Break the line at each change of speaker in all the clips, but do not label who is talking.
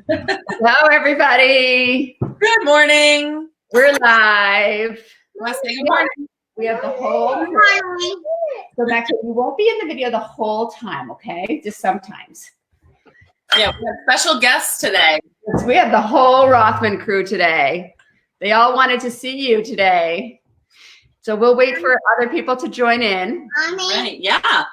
Hello, everybody.
Good morning.
We're live.
Want to say good morning?
We have the whole. So Maxwell, you won't be in the video the whole time, okay? Just sometimes.
Yeah, we have special guests today.
We have the whole Rothman crew today. They all wanted to see you today. So we'll wait for other people to join in.
Right, yeah.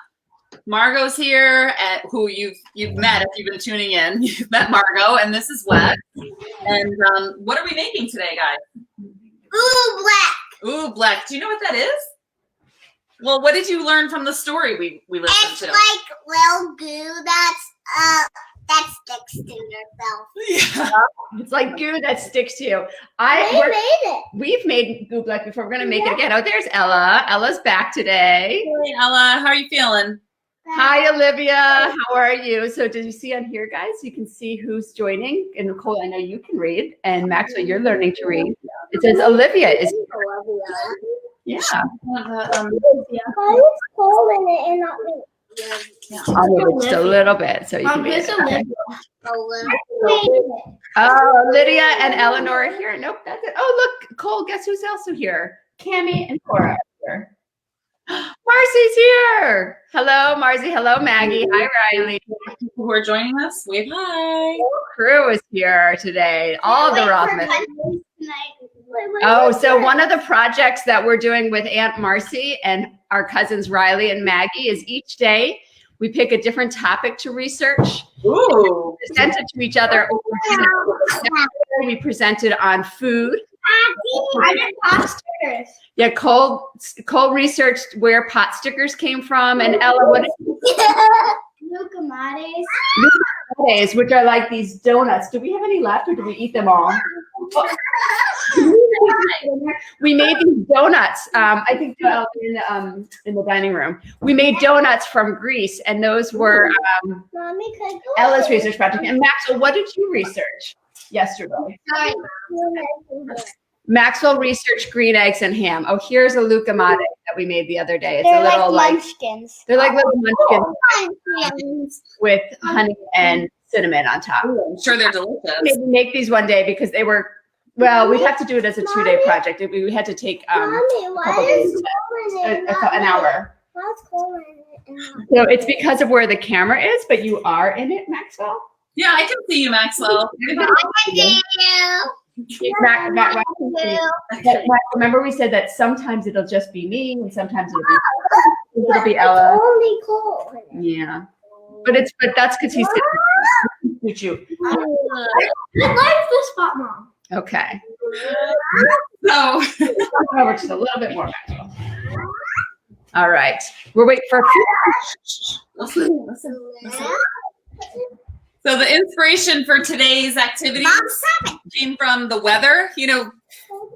Margot's here, who you've met if you've been tuning in. You've met Margot, and this is Wes. And what are we making today, guys?
Ooh, black.
Ooh, black. Do you know what that is? Well, what did you learn from the story we listened
It's
to?
like little goo that sticks to yourself.
Yeah.
It's like goo that sticks to you.
We made it.
We've made goo black before. We're going to make it again. Oh, there's Ella. Ella's back today.
Hey, Ella, how are you feeling?
Hi, Olivia. How are you? So did you see on here, guys? You can see who's joining. And Nicole, I know you can read. And Maxwell, you're learning to read. It says Olivia is. Yeah.
I was cold in it and not me.
I'll move it just a little bit so you can read it. Oh, Lydia and Eleanor are here. Nope, that's it. Oh, look, Cole, guess who's also here? Cammie and Cora are here. Marcy's here. Hello, Marcy. Hello, Maggie. Hi, Riley.
People who are joining us, wave hi.
The whole crew is here today. All the Rothman. Oh, so one of the projects that we're doing with Aunt Marcy and our cousins Riley and Maggie is each day we pick a different topic to research.
Ooh.
Present it to each other over dinner. We presented on food.
Pot stickers.
Yeah, Cole researched where pot stickers came from, and Ella, what
Lucamates.
which are like these donuts. Do we have any left, or do we eat them all? We made these donuts. I think in the dining room. We made donuts from Greece, and those were
Mommy, could
Ella's research project. And Maxwell, what did you research yesterday? Maxwell researched green eggs and ham. Oh, here's a lucamade that we made the other day. It's
They're
a little
like munchkins.
they're like little munchkins with honey and cinnamon on top.
I'm sure they're delicious.
Maybe make these one day because they were. Well, we'd have to do it as a 2-day project. We had to take
Mommy,
a couple days, an hour.
What's cold in it?
So it's because of where the camera is, but you are in it, Maxwell.
Yeah, I can see you, Maxwell.
Remember we said that sometimes it'll just be me and sometimes it'll be Ella.
Only cold.
Yeah, but that's because he's with you.
I like the spot, Mom.
Okay.
So
Over just a little bit more, Maxwell. All right, we're waiting for.
listen. So the inspiration for today's activity came from the weather. You know,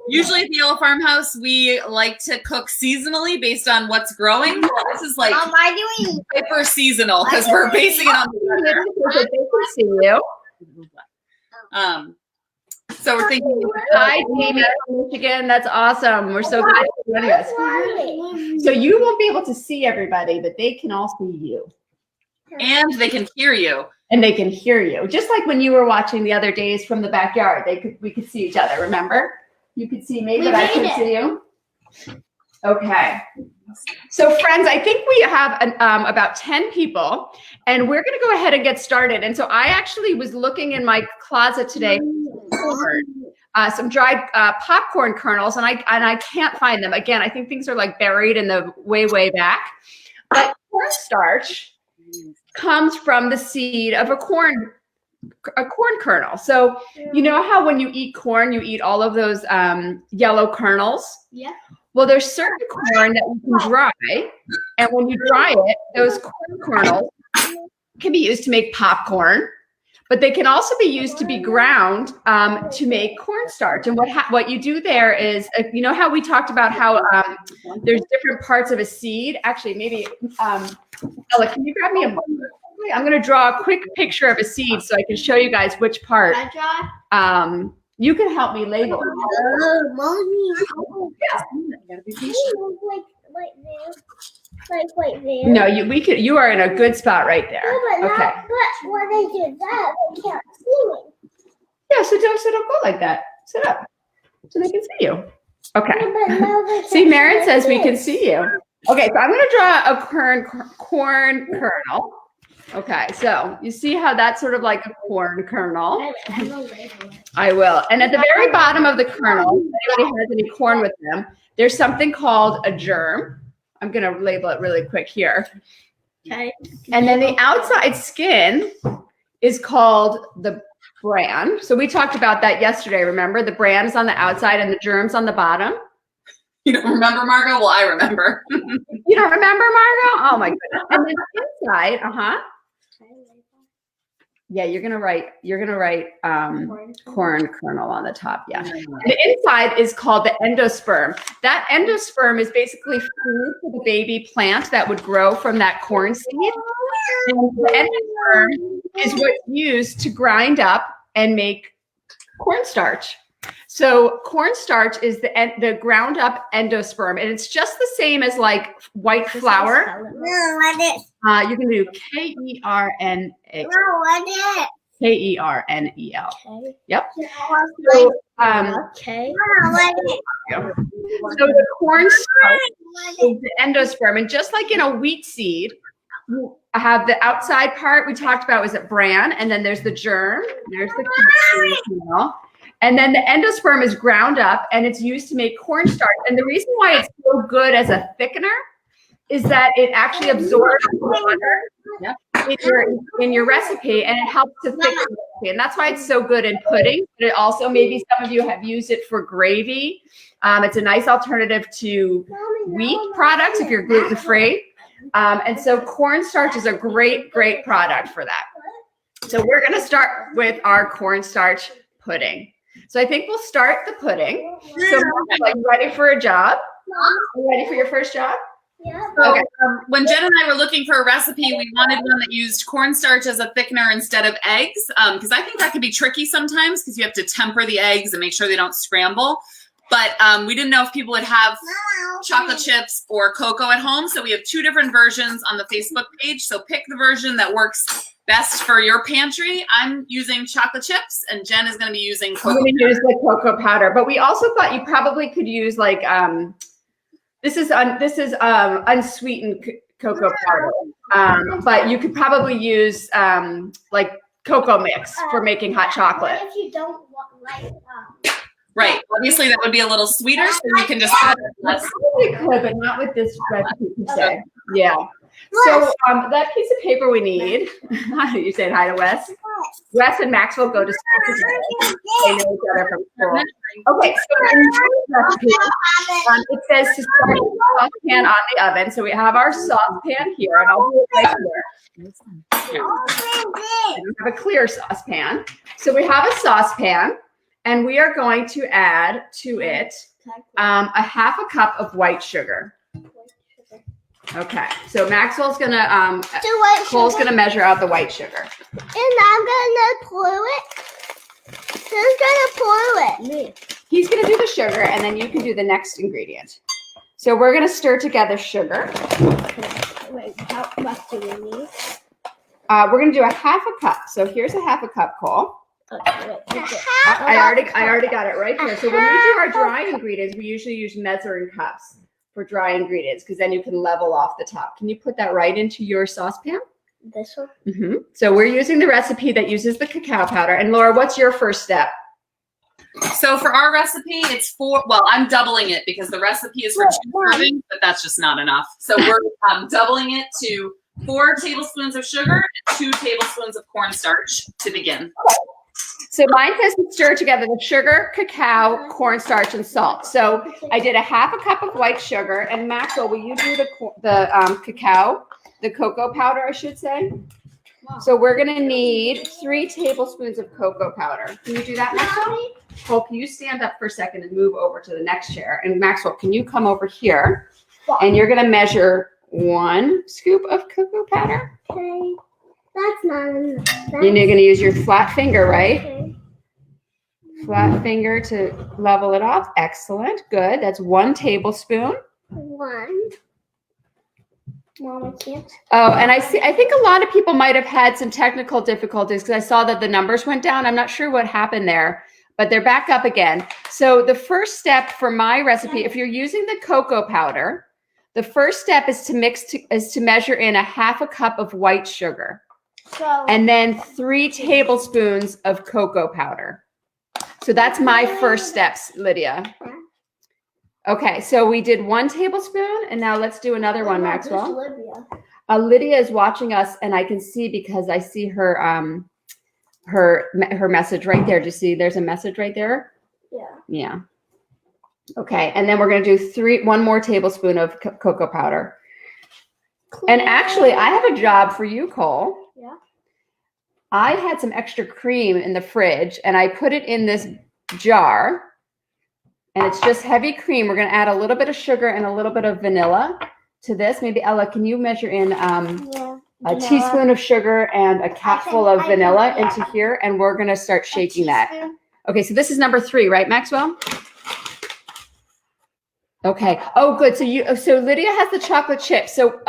usually at the Yellow Farmhouse, we like to cook seasonally based on what's growing. Well, this is like
Mom, why do we?
hyper seasonal because we're basing it on the weather.
They can see you.
So we're thinking,
Hi, Jamie from Michigan. That's awesome. We're so glad you're joining us. So you won't be able to see everybody, but they can all see you.
and they can hear you.
And they can hear you. Just like when you were watching the other days from the backyard, we could see each other, remember? You could see me, but I couldn't see you. Okay. So friends, I think we have about 10 people, and we're going to go ahead and get started. And so I actually was looking in my closet today for some dried popcorn kernels, and I can't find them. Again, I think things are like buried in the way back. But cornstarch comes from the seed of a corn kernel. So you know how when you eat corn, you eat all of those yellow kernels?
Yeah.
Well, there's certain corn that you can dry, and when you dry it, those corn kernels can be used to make popcorn, but they can also be used to be ground to make cornstarch. And what you do there is, you know how we talked about how there's different parts of a seed? Actually, maybe, Ella, can you grab me a moment? I'm going to draw a quick picture of a seed so I can show you guys which part.
Can I draw?
You can help me label it.
Oh, Mommy.
Yeah.
You gotta be patient.
Like there.
No, you are in a good spot right there.
No, but
Okay.
not, but when they do that, they can't see me.
so don't go like that. Sit up so they can see you. Okay. See, Marin says we can see you. Okay, so I'm going to draw a corn kernel. Okay, so you see how that's sort of like a corn kernel. I will. And at the very bottom of the kernel, if anybody has any corn with them, there's something called a germ. I'm going to label it really quick here.
Okay.
And then the outside skin is called the bran. So we talked about that yesterday, remember? The bran is on the outside and the germ's on the bottom.
You don't remember, Margot? Well, I remember.
You don't remember, Margot? Oh my goodness. And then inside, yeah, you're gonna write corn kernel on the top. Yeah. And the inside is called the endosperm. That endosperm is basically food for the baby plant that would grow from that corn seed. And the endosperm is what's used to grind up and make cornstarch. So cornstarch is the ground up endosperm, and it's just the same as like white flour. You can do Kernel. Kernel. Yep. So, so the cornstarch is the endosperm, and just like in a wheat seed, you have the outside part we talked about was it bran, and then there's the germ. There's the kernel. And then the endosperm is ground up and it's used to make cornstarch. And the reason why it's so good as a thickener is that it actually absorbs water in your recipe and it helps to thicken the recipe. And that's why it's so good in pudding. But it also, maybe some of you have used it for gravy. It's a nice alternative to wheat products if you're gluten-free. And so cornstarch is a great, great product for that. So we're going to start with our cornstarch pudding. So I think we'll start the pudding. So like ready for a job? Are you ready for your first job?
Yeah.
So, when Jen and I were looking for a recipe, we wanted one that used cornstarch as a thickener instead of eggs, because I think that could be tricky sometimes because you have to temper the eggs and make sure they don't scramble. But we didn't know if people would have chocolate chips or cocoa at home. So we have two different versions on the Facebook page. So pick the version that works best for your pantry. I'm using chocolate chips, and Jen is going to be using cocoa.
I'm going to use the cocoa powder, but we also thought you probably could use like this is unsweetened cocoa powder, but you could probably use like cocoa mix for making hot chocolate.
What if you don't like
Right. Obviously, that would be a little sweeter, so you can just add less.
We could, but not with this recipe per se. Yeah. So that piece of paper we need. You said hi to Wes. Wes and Maxwell go to school together. They know each other from school. Okay, so in this recipe, it says to start with the saucepan on the oven. So we have our saucepan here, and I'll do it right here. I don't have a clear saucepan. So we have a saucepan, and we are going to add to it a half a cup of white sugar. Okay, so Maxwell's gonna, Cole's gonna measure out the white sugar.
And I'm gonna pour it. Who's gonna pour it? Me.
He's gonna do the sugar, and then you can do the next ingredient. So we're gonna stir together sugar.
Wait, how much do we need?
We're gonna do a half a cup. So here's a half a cup, Cole.
Okay,
I already got it right here. So when we do our dry ingredients, we usually use measuring cups for dry ingredients because then you can level off the top. Can you put that right into your saucepan?
This one?
Mm-hmm. So we're using the recipe that uses the cacao powder. And Laura, what's your first step?
So for our recipe, it's I'm doubling it because the recipe is for 2 servings, but that's just not enough. So we're doubling it to 4 tablespoons of sugar and 2 tablespoons of cornstarch to begin.
So mine says to stir together the sugar, cacao, cornstarch, and salt. So I did a half a cup of white sugar. And Maxwell, will you do the cacao, the cocoa powder, I should say? Wow. So we're going to need 3 tablespoons of cocoa powder. Can you do that, Maxwell? Cole, can you stand up for a second and move over to the next chair? And Maxwell, can you come over here? And you're going to measure 1 scoop of cocoa powder.
Okay. That's not enough.
And you're going to use your flat finger, right?
Okay.
Flat finger to level it off. Excellent. Good. That's 1 tablespoon.
1. Mom, I can't.
Oh, and I think a lot of people might have had some technical difficulties because I saw that the numbers went down. I'm not sure what happened there, but they're back up again. So the first step for my recipe, if you're using the cocoa powder, the first step is to measure in a half a cup of white sugar. And then 3 tablespoons of cocoa powder. So that's my first steps, Lydia. Okay, so we did 1 tablespoon, and now let's do another one, Maxwell. Lydia is watching us, and I can see because I see her her message right there. Do you see there's a message right there?
Yeah.
Yeah. Okay, and then we're going to do 1 more tablespoon of cocoa powder. And actually, I have a job for you, Cole.
Yeah.
I had some extra cream in the fridge, and I put it in this jar, and it's just heavy cream. We're going to add a little bit of sugar and a little bit of vanilla to this. Maybe, Ella, can you measure in a teaspoon of sugar and a capful of vanilla into here, and we're going to start shaking that. Okay, so this is number 3, right, Maxwell? Okay. Oh, good. So Lydia has the chocolate chip. So,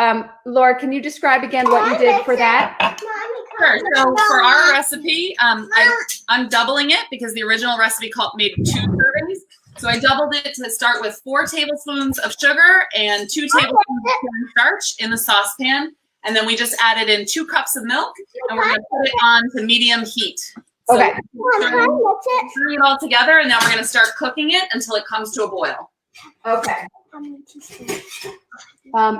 Laura, can you describe again what you did for that?
Sure. So for our recipe, I'm doubling it because the original recipe made 2 servings. So I doubled it to start with 4 tablespoons of sugar and 2 tablespoons of cornstarch in the saucepan. And then we just added in 2 cups of milk, and we're going to put it on to medium heat. So
Okay.
Turn it all together, and now we're going to start cooking it until it comes to a boil.
Okay.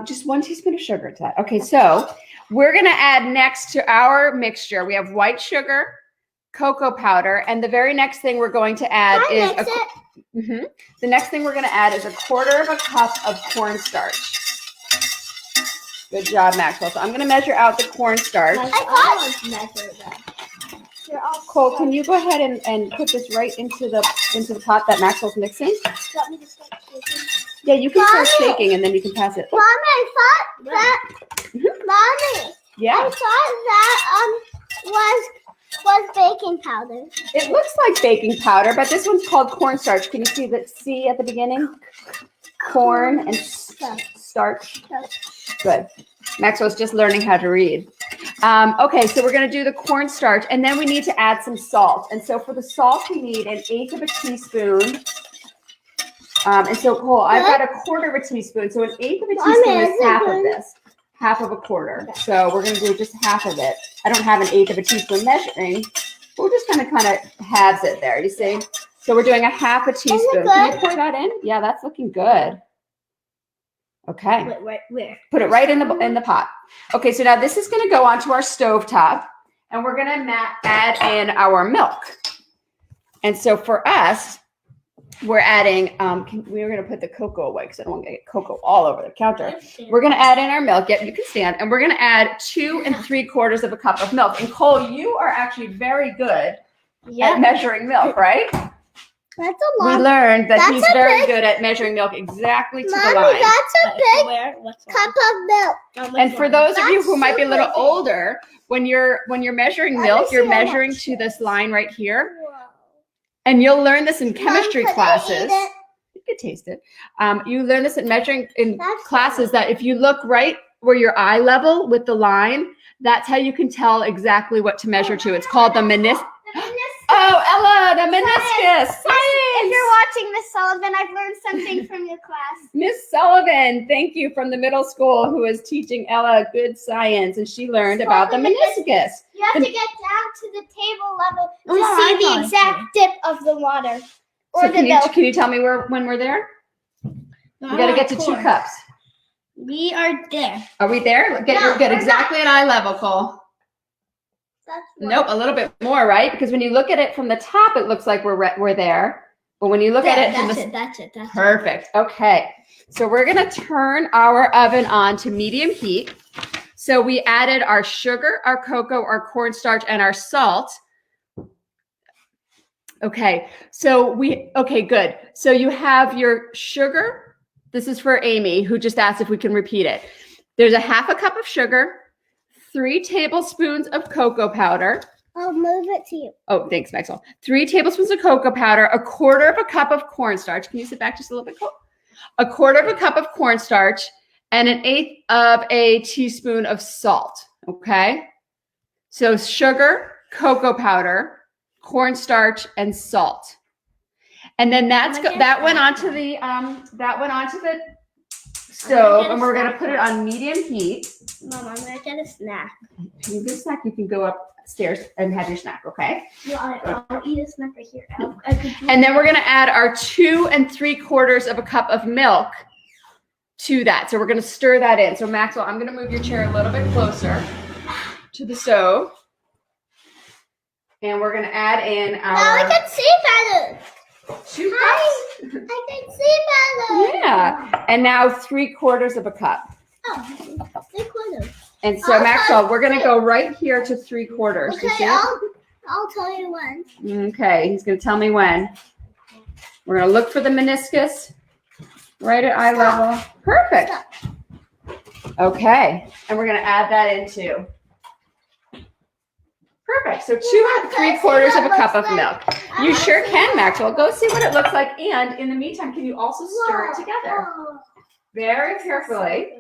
Just 1 teaspoon of sugar to that. Okay, so we're going to add next to our mixture. We have white sugar, cocoa powder, and the very next thing we're going to add is the next thing we're going to add is 1/4 cup of cornstarch. Good job, Maxwell. So I'm going to measure out the cornstarch. Cole, can you go ahead and put this right into the pot that Maxwell's mixing? Yeah, you can start shaking and then you can pass it.
Mommy, I thought that. Mommy.
Yeah.
I thought that was baking powder.
It looks like baking powder, but this one's called cornstarch. Can you see the C at the beginning? Corn and starch. Good. Maxwell's just learning how to read. Okay, so we're going to do the cornstarch, and then we need to add some salt. And so for the salt, we need 1/8 of a teaspoon. And so, Cole, I've got 1/4 teaspoon. So 1/8 of a teaspoon is half of this. Half of a quarter. So we're going to do just half of it. I don't have 1/8 of a teaspoon measuring. We're just going to kind of halves it there. You see? So we're doing 1/2 teaspoon. Can you pour that in? Yeah, that's looking good. Okay.
Where?
Put it right in the pot. Okay, so now this is going to go onto our stovetop, and we're going to add in our milk. And so for us, we're adding, we're going to put the cocoa away because I don't want to get cocoa all over the counter. We're going to add in our milk. Yep, you can stand. And we're going to add 2 3/4 of a cup of milk. And Cole, you are actually very good at measuring milk, right?
That's a lot.
We learned that he's very good at measuring milk exactly to the line.
Mommy, that's a big cup of milk.
And for those of you who might be a little older, when you're measuring milk, you're measuring to this line right here. And you'll learn this in chemistry classes. You can taste it. You learn this in measuring in classes that if you look right where your eye level with the line, that's how you can tell exactly what to measure to. It's called the meniscus. Oh, Ella, the meniscus.
If you're watching, Miss Sullivan, I've learned something from your class.
Miss Sullivan, thank you, from the middle school, who is teaching Ella good science, and she learned about the meniscus.
You have to get down to the table level to see the exact dip of the water or
So
the milk.
can you tell me when we're there? We got to get to 2 cups.
We are there.
Are we there? Get exactly at eye level, Cole. Nope, a little bit more, right? Because when you look at it from the top, it looks like we're there. But when you look at it from
that's it.
Perfect. Okay. So we're going to turn our oven on to medium heat. So we added our sugar, our cocoa, our cornstarch, and our salt. Okay. Okay, good. So you have your sugar. This is for Amy, who just asked if we can repeat it. There's 1/2 cup of sugar, 3 tablespoons of cocoa powder.
I'll move it to you.
Oh, thanks, Maxwell. 3 tablespoons of cocoa powder, 1/4 cup of cornstarch. Can you sit back just a little bit, Cole? 1/4 cup of cornstarch, and 1/8 of a teaspoon of salt. Okay. So sugar, cocoa powder, cornstarch, and salt. And then that went onto the stove, and we're gonna put it on medium heat.
Mom, I'm gonna get a snack.
If you get a snack, you can go upstairs and have your snack, okay?
Well, I'll eat a snack right here.
And then we're gonna add our 2 3/4 cup of milk to that. So we're gonna stir that in. So Maxwell, I'm gonna move your chair a little bit closer to the stove. And we're gonna add in our.
Now I can see better.
2 cups.
I can see better.
Yeah. And now 3/4 cup.
Oh, 3/4.
And so Maxwell, we're gonna go right here to 3/4.
Okay,
You see it?
I'll tell you when.
Okay, he's gonna tell me when. We're gonna look for the meniscus right at eye level. Perfect. Okay, and we're gonna add that in too. Perfect. So 2 3/4 cup of milk. You sure can, Maxwell. Go see what it looks like. And in the meantime, can you also stir it together? Very carefully.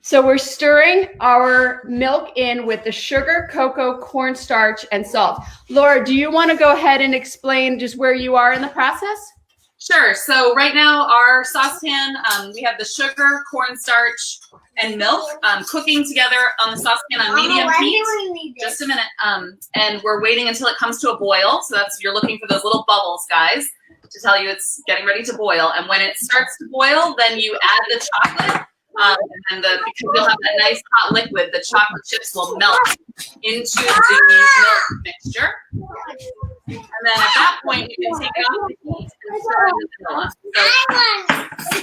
So we're stirring our milk in with the sugar, cocoa, cornstarch, and salt. Laura, do you want to go ahead and explain just where you are in the process?
Sure. So right now our saucepan, we have the sugar, cornstarch, and milk cooking together on the saucepan on medium heat. Just a minute. And we're waiting until it comes to a boil. So you're looking for those little bubbles, guys, to tell you it's getting ready to boil. And when it starts to boil, then you add the chocolate. Because you'll have that nice hot liquid, the chocolate chips will melt into the milk mixture. And then at that point, you can take it off the heat and stir in the vanilla.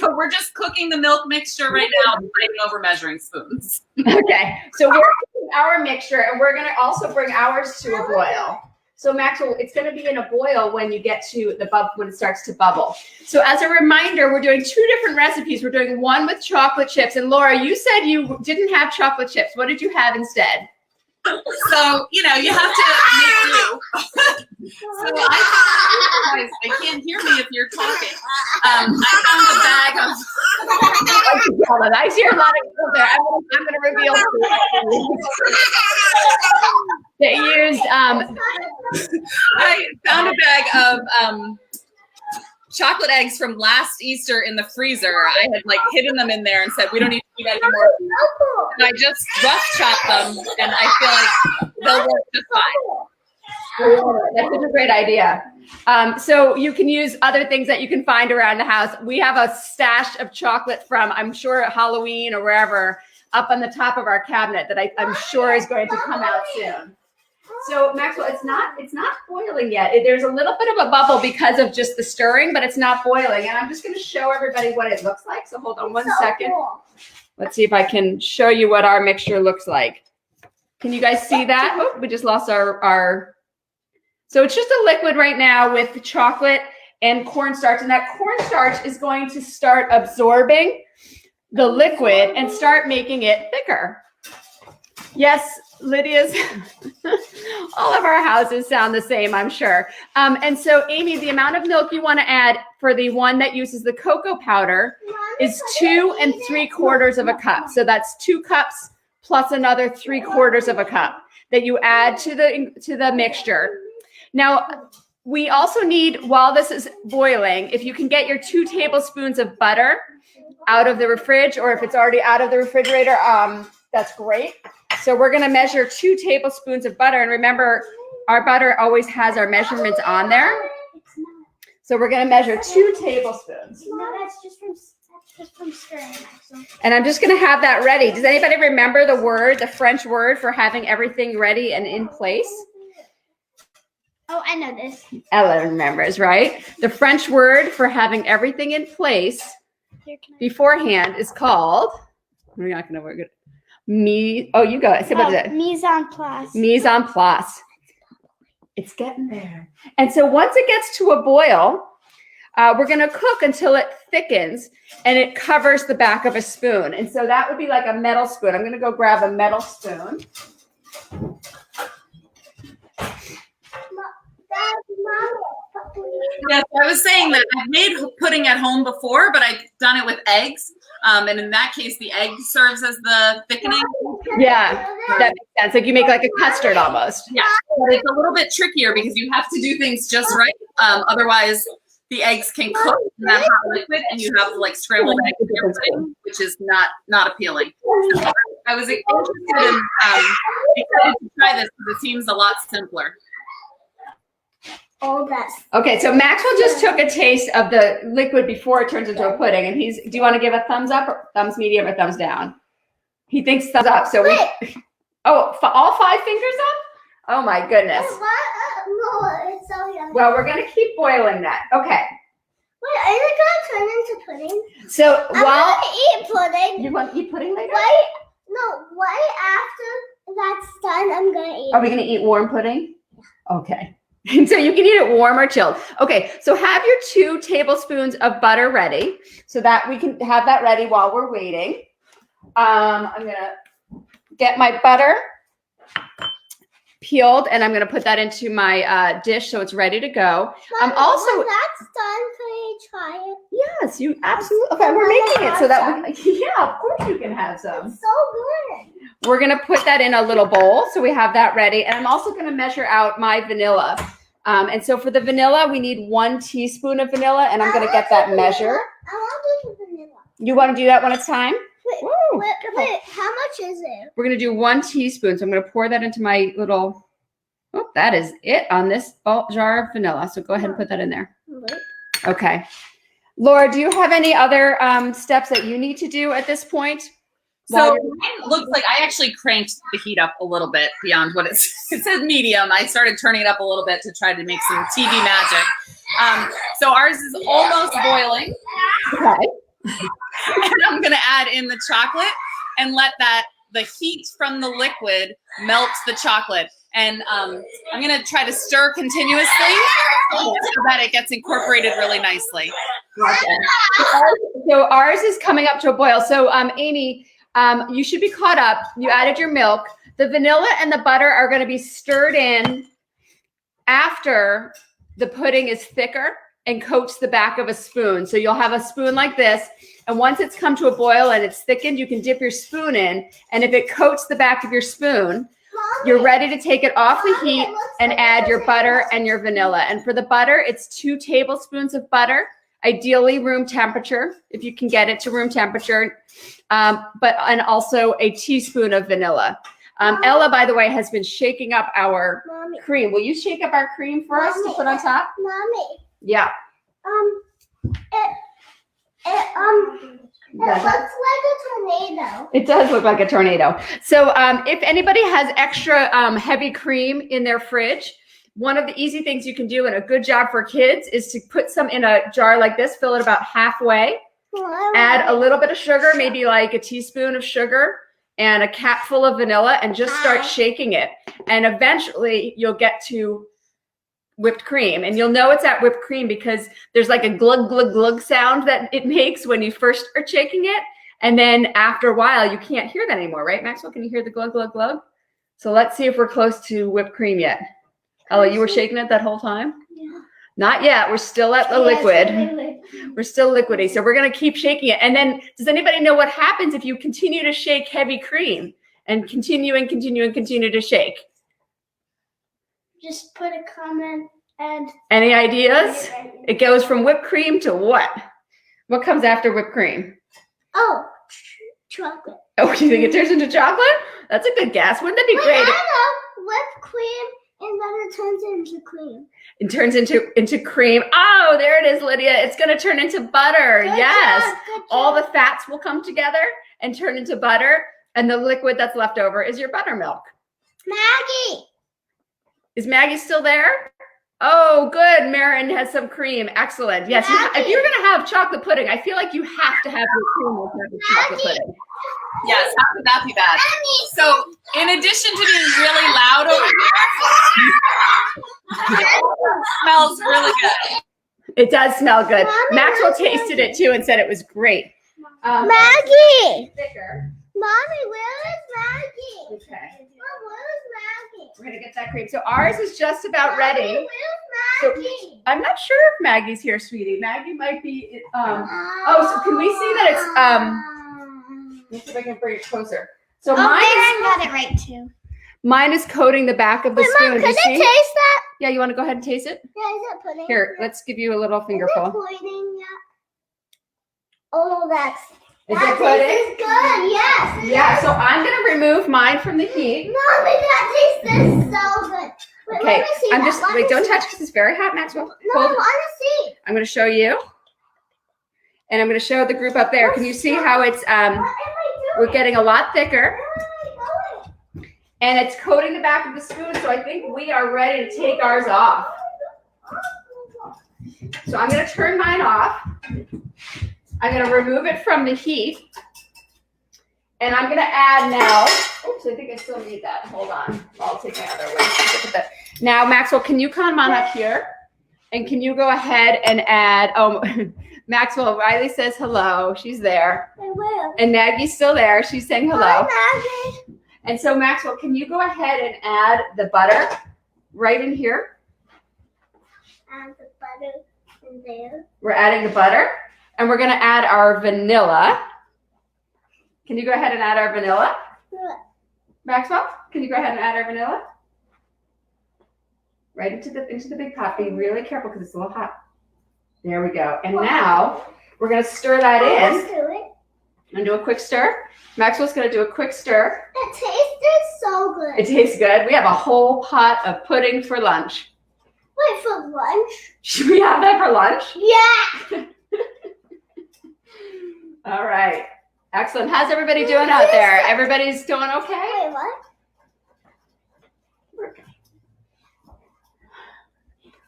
So we're just cooking the milk mixture right now, fighting over measuring spoons.
Okay, so we're cooking our mixture, and we're going to also bring ours to a boil. So Maxwell, it's going to be in a boil when you get to when it starts to bubble. So as a reminder, we're doing 2 different recipes. We're doing one with chocolate chips. And Laura, you said you didn't have chocolate chips. What did you have instead?
So, you have to make do. So guys, they can't hear me if you're talking. I found a bag of.
I hear a lot of people there. I'm going to reveal. They used.
I found a bag of chocolate eggs from last Easter in the freezer. I had hidden them in there and said we don't need to eat anymore. And I just rough chopped them, and I feel like they'll work just fine.
That's such a great idea. So you can use other things that you can find around the house. We have a stash of chocolate from, I'm sure, Halloween or wherever, up on the top of our cabinet that I'm sure is going to come out soon. So Maxwell, it's not boiling yet. There's a little bit of a bubble because of just the stirring, but it's not boiling. And I'm just going to show everybody what it looks like. So hold on one second.
Cool.
Let's see if I can show you what our mixture looks like. Can you guys see that? Oh, we just lost our. So it's just a liquid right now with chocolate and cornstarch. And that cornstarch is going to start absorbing the liquid and start making it thicker. Yes, Lydia's, all of our houses sound the same, I'm sure. And so, Amy, the amount of milk you want to add for the one that uses the cocoa powder is 2 3/4 cup. So that's 2 cups plus another 3/4 cup that you add to the mixture. Now, we also need, while this is boiling, if you can get your 2 tablespoons of butter out of the fridge, or if it's already out of the refrigerator, that's great. So we're going to measure 2 tablespoons of butter. And remember, our butter always has our measurements on there. So we're going to measure 2 tablespoons.
No, that's just from stirring.
And I'm just going to have that ready. Does anybody remember the French word for having everything ready and in place?
Oh, I know this.
Ella remembers, right? The French word for having everything in place beforehand is called, we're not going to work it. You go. Say what is it?
Mise en place.
Mise en place. It's getting there. And so once it gets to a boil, we're going to cook until it thickens and it covers the back of a spoon. And so that would be like a metal spoon. I'm going to go grab a metal spoon.
Yes, I was saying that I've made pudding at home before, but I've done it with eggs. And in that case, the egg serves as the thickening.
Yeah, that makes sense. Like you make like a custard almost.
Yeah, but it's a little bit trickier because you have to do things just right. Otherwise, the eggs can cook in that hot liquid, and you have like scrambled eggs and everything, which is not appealing. So I was interested in excited to try this because it seems a lot simpler.
All that.
Okay, so Maxwell just took a taste of the liquid before it turns into a pudding, and do you want to give a thumbs up, or thumbs medium, or thumbs down? He thinks thumbs up. So all 5 fingers up? Oh my goodness.
No, it's so yummy.
Well, we're gonna keep boiling that. Okay.
Wait, is it gonna turn into pudding?
So
I'm gonna eat pudding.
you want to eat pudding later?
Right after that's done, I'm gonna eat.
Are we gonna eat warm pudding? Okay. So you can eat it warm or chilled. Okay, so have your 2 tablespoons of butter ready so that we can have that ready while we're waiting. I'm gonna get my butter peeled and I'm gonna put that into my dish so it's ready to go.
Mommy, when that's done, can you try it?
Yes, you absolutely. Okay, we're making it so that yeah, of course you can have some.
It's so good.
We're gonna put that in a little bowl so we have that ready, and I'm also gonna measure out my vanilla. And so for the vanilla, we need 1 teaspoon of vanilla, and I'm gonna get that measure.
I want the vanilla.
You want to do that when it's time?
Wait, how much is it?
We're gonna do 1 teaspoon, so I'm gonna pour that into my little. Oh, that is it on this jar of vanilla. So go ahead and put that in there. Okay, Laura, do you have any other steps that you need to do at this point?
So mine looks like I actually cranked the heat up a little bit beyond what it says medium. I started turning it up a little bit to try to make some TV magic. So ours is almost boiling.
Okay.
And I'm gonna add in the chocolate and let the heat from the liquid melt the chocolate. And I'm gonna try to stir continuously so that it gets incorporated really nicely.
Okay. So ours is coming up to a boil. So Amy, you should be caught up. You added your milk. The vanilla and the butter are going to be stirred in after the pudding is thicker and coats the back of a spoon. So you'll have a spoon like this. And once it's come to a boil and it's thickened, you can dip your spoon in. And if it coats the back of your spoon, you're ready to take it off the heat and add your butter and your vanilla. And for the butter, it's 2 tablespoons of butter. Ideally room temperature, if you can get it to room temperature, and also a teaspoon of vanilla. Ella, by the way, has been shaking up our cream. Will you shake up our cream for us to put on top?
Mommy.
Yeah.
It looks like a tornado.
It does look like a tornado. So if anybody has extra heavy cream in their fridge, one of the easy things you can do, and a good job for kids, is to put some in a jar like this, fill it about halfway, add a little bit of sugar, maybe like a teaspoon of sugar, and a cap full of vanilla, and just start shaking it. And eventually you'll get to whipped cream. And you'll know it's at whipped cream because there's like a glug, glug, glug sound that it makes when you first are shaking it. And then after a while, you can't hear that anymore, right, Maxwell? Can you hear the glug, glug, glug? So let's see if we're close to whipped cream yet. Ella, you were shaking it that whole time?
Yeah.
Not yet. We're still at the liquid. We're still liquidy. So we're going to keep shaking it. And then does anybody know what happens if you continue to shake heavy cream and continue and continue and continue to shake?
Just put a comment and...
Any ideas? It goes from whipped cream to what? What comes after whipped cream?
Oh, chocolate.
Oh, you think it turns into chocolate? That's a good guess. Wouldn't that be great?
I know. Whipped cream, and then it turns into cream.
It turns into cream. Oh, there it is, Lydia. It's going to turn into butter.
Good
Yes.
job, good job.
All the fats will come together and turn into butter. And the liquid that's left over is your buttermilk.
Maggie.
Is Maggie still there? Oh, good. Marin has some cream. Excellent. Yes. If you're going to have chocolate pudding, I feel like you have to have your cream with the chocolate pudding.
Yes, how could that be bad? So, in addition to being really loud over here, it smells really good.
It does smell good.
Mommy,
Maxwell tasted it too and said it was great.
Maggie.
Thicker.
Mommy, where is Maggie?
Okay.
Mom, where is Maggie?
We're going to get that cream. So ours is just about
Mommy,
ready.
where's Maggie?
I'm not sure if Maggie's here, sweetie. Maggie might be. Oh, so can we see that it's? Let me see if I can bring it closer. So
Maren got it right too.
Mine is coating the back of the spoon.
Mom,
Do you
can I
see?
taste that?
Yeah, you want to go ahead and taste it?
Yeah, is it pudding?
Here, let's give you a little fingerful.
Is it pudding yet? Oh,
Is it
that
pudding?
tastes good. Yes.
Yeah. So I'm gonna remove mine from the heat.
Mommy, that tastes so good. Wait,
Okay.
let me see
I'm
that.
just
Let
wait.
me
Don't
see
touch
that.
because it's very hot, Maxwell.
No, I
Hold it.
want to see.
I'm gonna show you, and I'm gonna show the group up there. Can you see how it's
What am I
we're
doing?
getting a lot thicker,
Where am I going?
and it's coating the back of the spoon. So I think we are ready to take ours off. So I'm gonna turn mine off. I'm gonna remove it from the heat. And I'm gonna add now. Oops, I think I still need that. Hold on. I'll take my other one. Now, Maxwell, can you come on up here? And can you go ahead and add, Maxwell, Riley says hello. She's there.
I will.
And Maggie's still there. She's saying hello.
Hi, Maggie.
And so, Maxwell, can you go ahead and add the butter right in here?
Add the butter in there.
We're adding the butter. And we're gonna add our vanilla. Can you go ahead and add our vanilla?
What?
Maxwell, can you go ahead and add our vanilla? Right into the big pot. Be really careful because it's a little hot. There we go. And now we're gonna stir that
Let's
in
do it.
and do a quick stir. Maxwell's gonna do a quick stir.
It tasted so good.
It tastes good. We have a whole pot of pudding for lunch.
Wait, for lunch?
Should we have that for lunch?
Yeah.
All right. Excellent. How's everybody doing out there? Everybody's doing okay?
Wait, what?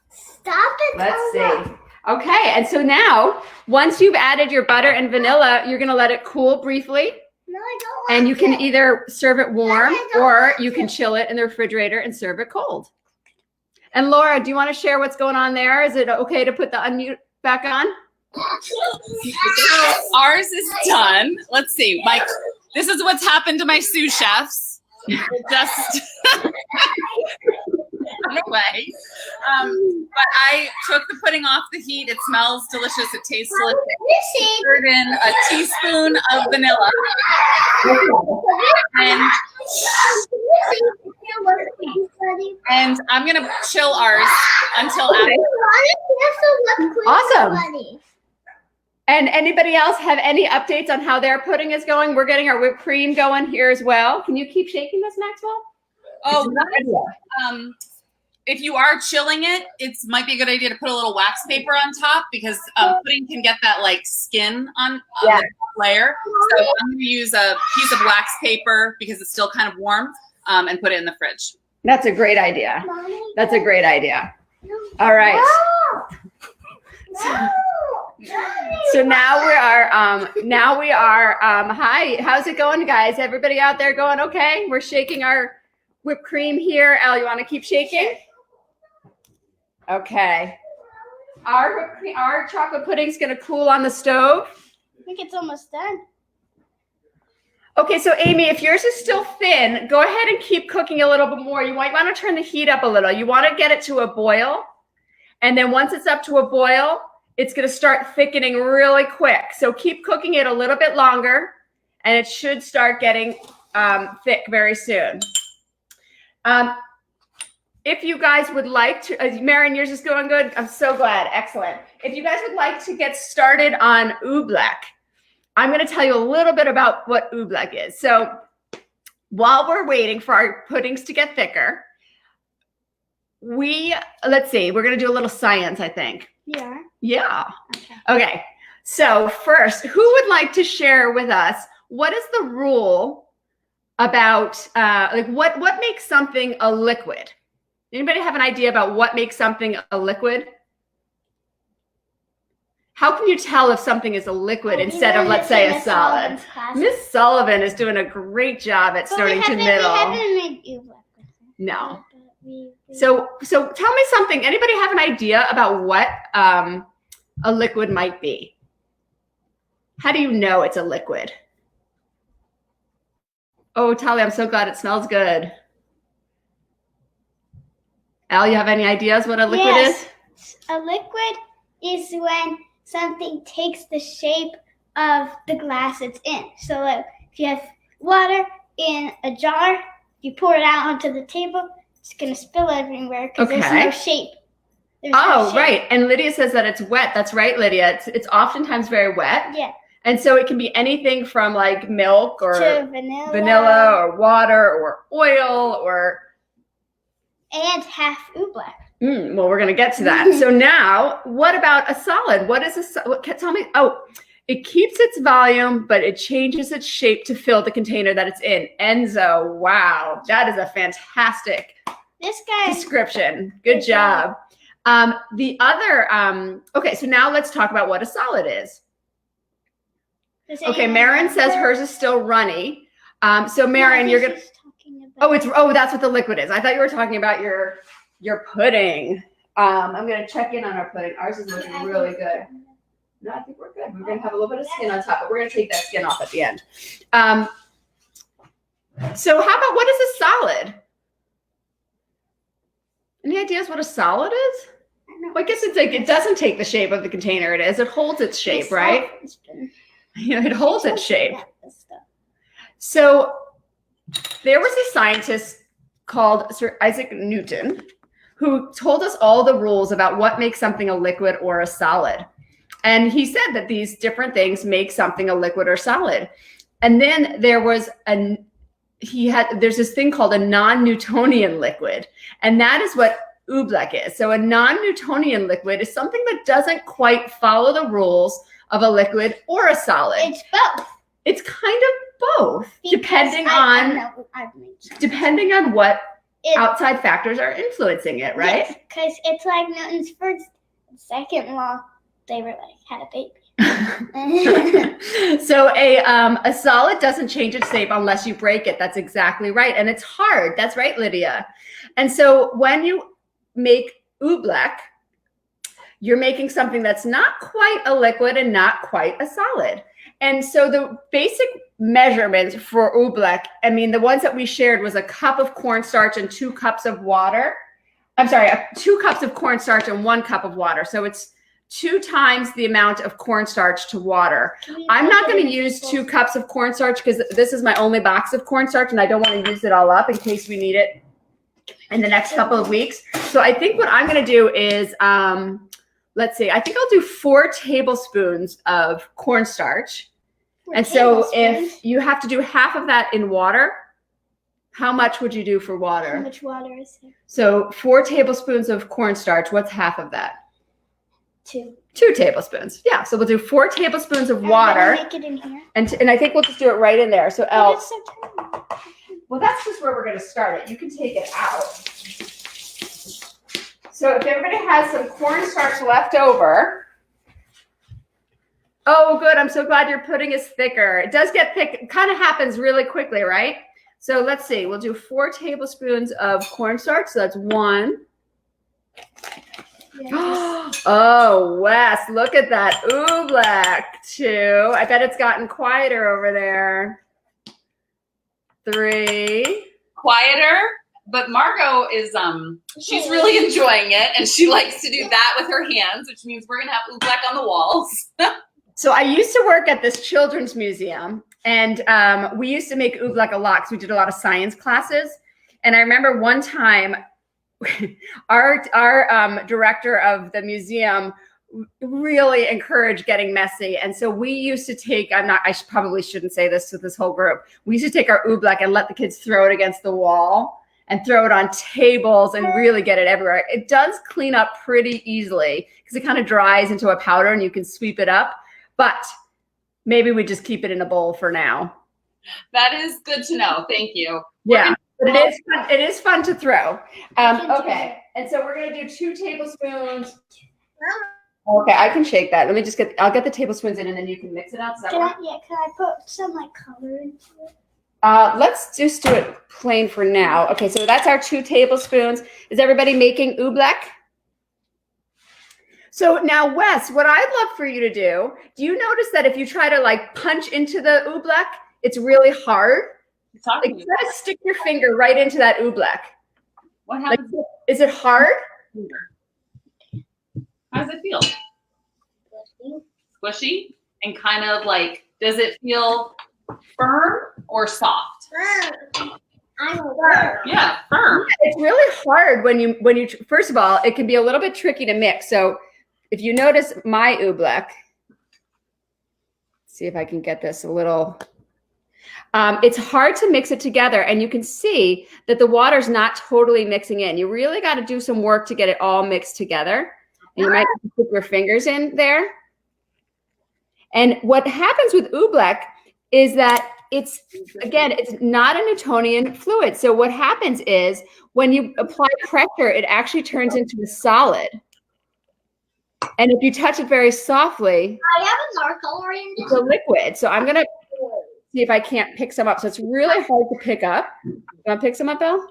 Stop it.
Let's see. Okay, and so now, once you've added your butter and vanilla, you're gonna let it cool briefly,
No, I don't want
and you can
it.
either serve it warm
I don't
or
want
you can
it.
chill it in the refrigerator and serve it cold. And Laura, do you want to share what's going on there? Is it okay to put the unmute back on?
Ours is done. Let's see. This is what's happened to my sous chefs. Just away. But I took the pudding off the heat. It smells delicious. It tastes delicious.
Missy.
Stirred in a teaspoon of vanilla. And I'm gonna chill ours until after.
Awesome. And anybody else have any updates on how their pudding is going? We're getting our whipped cream going here as well. Can you keep shaking this, Maxwell?
Oh, if you are chilling it, it might be a good idea to put a little wax paper on top because pudding can get that like skin on the top layer. So I'm going to use a piece of wax paper because it's still kind of warm and put it in the fridge.
That's a great idea. That's a great idea. All right. So now we are, hi, how's it going, guys? Everybody out there going okay? We're shaking our whipped cream here. Al, you want to keep shaking? Okay. Our chocolate pudding's going to cool on the stove.
I think it's almost done.
Okay, so Amy, if yours is still thin, go ahead and keep cooking a little bit more. You might want to turn the heat up a little. You want to get it to a boil. And then once it's up to a boil, it's going to start thickening really quick. So keep cooking it a little bit longer, and it should start getting thick very soon. If you guys would like to, Marion, yours is going good. I'm so glad. Excellent. If you guys would like to get started on oobleck, I'm going to tell you a little bit about what oobleck is. So while we're waiting for our puddings to get thicker, let's see, we're going to do a little science, I think.
Yeah.
Yeah. Okay. So first, who would like to share with us what is the rule about what makes something a liquid? Anybody have an idea about what makes something a liquid? How can you tell if something is a liquid instead of, let's say, a solid? Miss Sullivan is doing a great job at starting to middle. No. So tell me something. Anybody have an idea about what a liquid might be? How do you know it's a liquid? Oh, Tali, I'm so glad it smells good. Al, you have any ideas what a liquid is?
A liquid is when something takes the shape of the glass it's in. So like, if you have water in a jar, you pour it out onto the table, it's going to spill everywhere because there's no shape.
Right. And Lydia says that it's wet. That's right, Lydia. It's oftentimes very wet.
Yeah.
And so it can be anything from like milk or
to
vanilla or water or oil or...
And half oobleck.
Well, we're going to get to that. So now, what about a solid? What is tell me. Oh, it keeps its volume, but it changes its shape to fill the container that it's in. Enzo, wow. That is a fantastic description. Good job. The other, okay, so now let's talk about what a solid is. Okay, Marin says hers is still runny. So Marin, you're going to... Oh, that's what the liquid is. I thought you were talking about your pudding. I'm going to check in on our pudding. Ours is looking really good. No, I think we're good. We're going to have a little bit of skin on top, but we're going to take that skin off at the end. So how about, what is a solid? Any ideas what a solid is? Well, I guess it's like, it doesn't take the shape of the container it is. It holds its shape, right? Yeah, it holds its shape. So there was a scientist called Sir Isaac Newton who told us all the rules about what makes something a liquid or a solid. And he said that these different things make something a liquid or solid. And then there was there's this thing called a non-Newtonian liquid. And that is what oobleck is. So a non-Newtonian liquid is something that doesn't quite follow the rules of a liquid or a solid.
It's both.
It's kind of both, depending on what outside factors are influencing it, right?
Yes, because it's like Newton's first and second law. They were like, had a baby.
So a solid doesn't change its shape unless you break it. That's exactly right. And it's hard. That's right, Lydia. And so when you make oobleck, you're making something that's not quite a liquid and not quite a solid. And so the basic measurements for oobleck, I mean, the ones that we shared was a cup of cornstarch and 2 cups of water. I'm sorry, 2 cups of cornstarch and 1 cup of water. So it's 2 times the amount of cornstarch to water. I'm not going to use 2 cups of cornstarch because this is my only box of cornstarch and I don't want to use it all up in case we need it in the next couple of weeks. So I think what I'm going to do is, let's see, I think I'll do 4 tablespoons of cornstarch. And so if you have to do half of that in water, how much would you do for water?
How much water is there?
So 4 tablespoons of cornstarch, what's half of that?
2.
2 tablespoons. Yeah, so we'll do 4 tablespoons of water.
Make it in here.
And I think we'll just do it right in there. So
Oh, it's so tiny.
well, that's just where we're going to start it. You can take it out. So if everybody has some cornstarch left over. Oh, good. I'm so glad your pudding is thicker. It does get thick. It kind of happens really quickly, right? So let's see. We'll do 4 tablespoons of cornstarch. So that's 1. Yes. Oh, Wes, look at that oobleck. 2. I bet it's gotten quieter over there. 3.
Quieter, but Margot is she's really enjoying it, and she likes to do that with her hands, which means we're gonna have oobleck on the walls.
So I used to work at this children's museum, and we used to make oobleck a lot because we did a lot of science classes. And I remember one time, our director of the museum really encouraged getting messy. And so we used to take, probably shouldn't say this to this whole group. We used to take our oobleck and let the kids throw it against the wall and throw it on tables and really get it everywhere. It does clean up pretty easily because it kind of dries into a powder and you can sweep it up. But maybe we just keep it in a bowl for now.
That is good to know. Thank you.
Yeah. But it is fun to throw. Okay, and so we're gonna do 2 tablespoons. Okay, I can shake that. Let me just I'll get the tablespoons in and then you can mix it out.
Can I put some like color into it?
Let's just do it plain for now. Okay, so that's our 2 tablespoons. Is everybody making oobleck? So now, Wes, what I'd love for you to do you notice that if you try to like punch into the oobleck, it's really hard? Like, you gotta stick your finger right into that oobleck.
What happens?
Like, is it hard?
does it feel? Squishy? And kind of like, does it feel firm or soft?
I'm firm.
Yeah, firm.
It's really hard when you first of all, it can be a little bit tricky to mix. So if you notice my oobleck, see if I can get this a little, it's hard to mix it together, and you can see that the water's not totally mixing in. You really got to do some work to get it all mixed together. And you might put your fingers in there. And what happens with oobleck is that it's not a Newtonian fluid. So what happens is when you apply pressure, it actually turns into a solid. And if you touch it very softly,
I have another color in
it's a liquid. So I'm going to see if I can't pick some up. So it's really hard to pick up. You want to pick some up, Elle?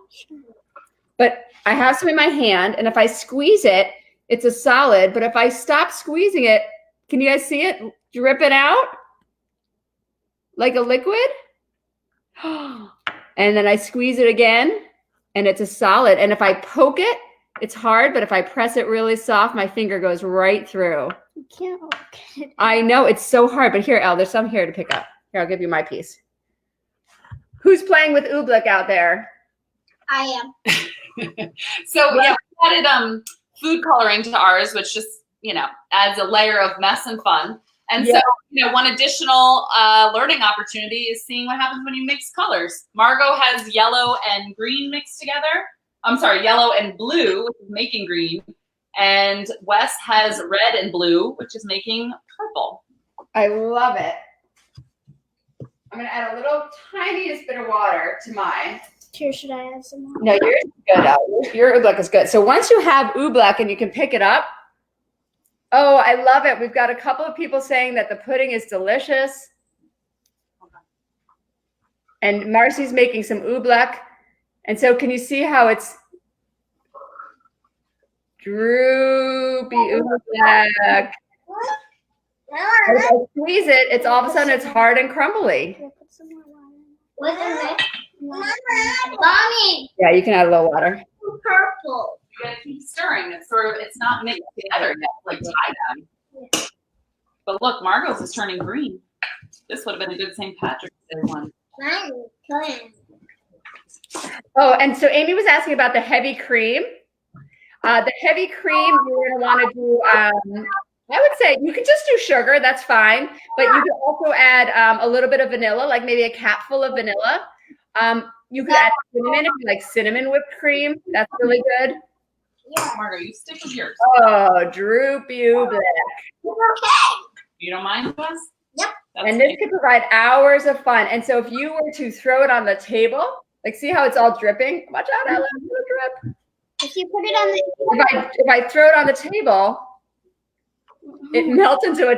But I have some in my hand, and if I squeeze it, it's a solid. But if I stop squeezing it, can you guys see it dripping out like a liquid? And then I squeeze it again, and it's a solid. And if I poke it, it's hard, but if I press it really soft, my finger goes right through.
You can't look at it.
I know, it's so hard, but here, Elle, there's some here to pick up. Here, I'll give you my piece. Who's playing with oobleck out there?
I am.
So yeah, we added food coloring to ours, which just, adds a layer of mess and fun. And so, one additional learning opportunity is seeing what happens when you mix colors. Margot has yellow and green mixed together. I'm sorry, yellow and blue, which is making green. And Wes has red and blue, which is making purple.
I love it. I'm going to add a little tiniest bit of water to mine.
Here, should I add some more?
No, yours is good, Elle. Your oobleck is good. So once you have oobleck and you can pick it up, oh, I love it. We've got a couple of people saying that the pudding is delicious. And Marcy's making some oobleck. And so can you see how it's droopy oobleck? As I squeeze it, it's all of a sudden it's hard and crumbly.
What's in it? Mommy!
Yeah, you can add a little water.
Purple.
You gotta keep stirring. It's not mixed together yet, like tie-dye. But look, Margot's is turning green. This would have been a good St. Patrick's Day one.
Oh, and so Amy was asking about the heavy cream. The heavy cream, you're going to want to do, I would say you could just do sugar. That's fine. But you could also add a little bit of vanilla, like maybe a capful of vanilla. You could add cinnamon if you like cinnamon whipped cream. That's really good.
Yeah, Margot, you stick with yours.
Oh, droopy oobleck.
You don't mind, Wes?
Yep.
And this could provide hours of fun. And so if you were to throw it on the table, like see how it's all dripping? Watch out, Ella, it's gonna drip.
If you put it on the
If I throw it on the table, it melts into a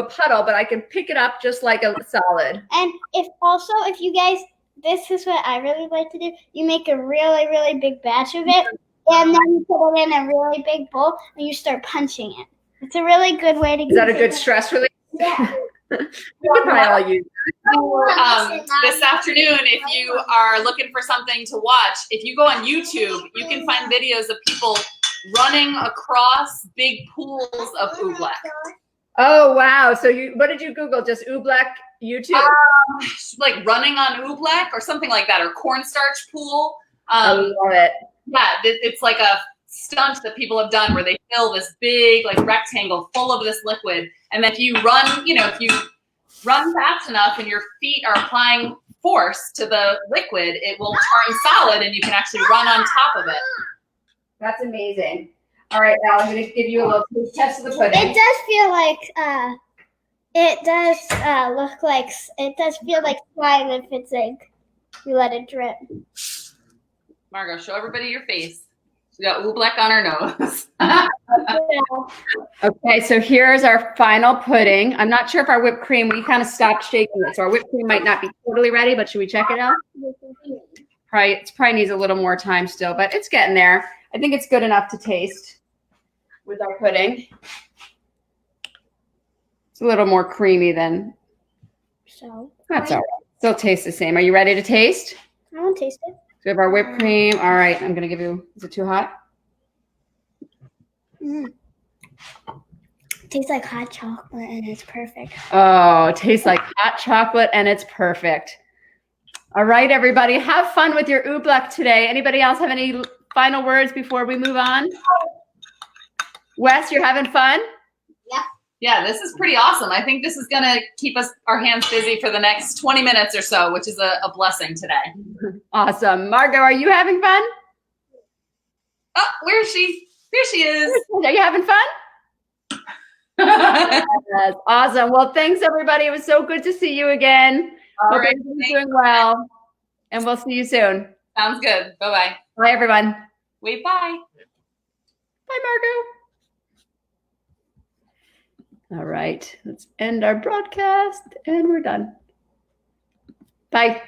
puddle, but I can pick it up just like a solid.
And if you guys, this is what I really like to do. You make a really, really big batch of it, and then you put it in a really big bowl, and you start punching it. It's a really good way to.
Is that a good stress relief?
Yeah.
We could probably all use it.
This afternoon, if you are looking for something to watch, if you go on YouTube, you can find videos of people running across big pools of oobleck.
Oh wow! So what did you Google? Just oobleck YouTube?
Like running on oobleck or something like that, or cornstarch pool.
I love it.
Yeah, it's like a stunt that people have done where they fill this big like rectangle full of this liquid, and then if you run fast enough and your feet are applying force to the liquid, it will turn solid and you can actually run on top of it.
That's amazing. All right, now I'm going to give you a little taste test of the pudding.
It does feel like it does feel like slime if it's like you let it drip.
Margot, show everybody your face. We got oobleck on our nose.
Okay, so here's our final pudding. I'm not sure if our whipped cream, we kind of stopped shaking it, so our whipped cream might not be totally ready, but should we check it out? It probably needs a little more time still, but it's getting there. I think it's good enough to taste with our pudding. It's a little more creamy than,
So
that's all right. Still tastes the same. Are you ready to taste?
I want to taste it.
So we have our whipped cream. All right, I'm going to give you, is it too hot?
Mm. Tastes like hot chocolate and it's perfect.
Oh, it tastes like hot chocolate and it's perfect. All right, everybody, have fun with your oobleck today. Anybody else have any final words before we move on? Wes, you're having fun?
Yeah.
Yeah, this is pretty awesome. I think this is going to keep our hands busy for the next 20 minutes or so, which is a blessing today.
Awesome. Margot, are you having fun?
Oh, where is she? There she is.
Are you having fun? Yes, awesome. Well, thanks, everybody. It was so good to see you again.
All
Hope
right.
everybody's doing well. And we'll see you soon.
Sounds good. Bye-bye.
Bye, everyone.
Wait, bye.
Bye, Margot. All right. Let's end our broadcast. And we're done. Bye.